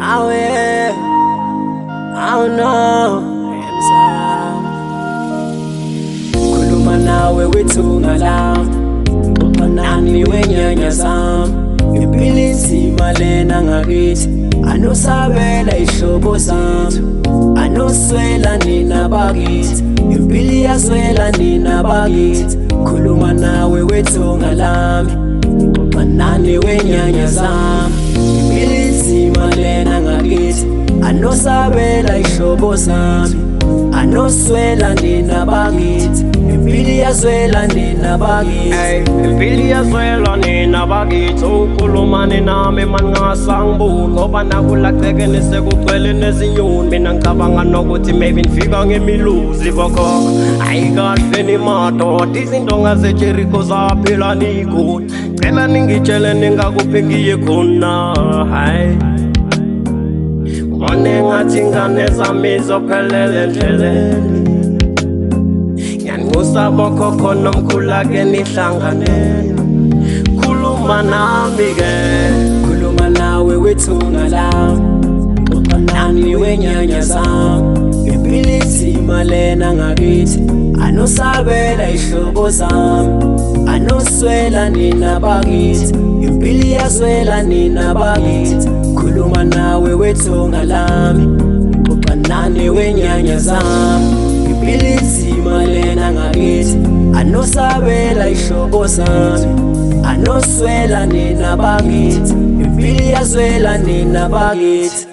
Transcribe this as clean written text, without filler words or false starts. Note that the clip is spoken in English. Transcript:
Awe, I don't know. Khuluma nawe wethunga lami, xoxa nami wenyanya zami. Impilo inzima lena ngakithi, anosabela ihlobo zami, anoswela nina bakithi. Impilo iyaswela nina bakithi. Khuluma nawe wethunga lami, xoxa nami wenyanya zami. Impilo inzima lena ngakithi, anosabela ihlobo zami, anoswela nina bakithi. Impilo iyaswela nina bakithi. Impilo iyaswela nina bakithi. Ukhulumane nami mangasangibuli, ngoba nakulaqeke nesekugcwele nezinyoni. Mina ngicabanga nokuthi maybe nifika ngemiluzi bokhokho. Hayi kahle nimadoda, izinto ngaseJericho zaphela nigula. Cela ningitshele ningakuphi ngiye khona. Hayi ngibone ngathi ingane zami zophelele endleleni. Ngiyanxusa bokhokho nomkhulu-ke nihlanganele. Khuluma nami-ke, Khuluma nawe wethunga lami, xoxa nami wenyanya zami. Impilo inzima lena ngakithi, anosabela ihlobo zami, anoswela nina bakithi. Impilo iyaswela nina bakithi. Khuluma nawe wethunga lami, xoxa nami wenyanya zami. Impilo inzima lena ngakithi, anosabela ihlobo zami, anoswela nina bakithi. Impilo iyaswela nina bakithi.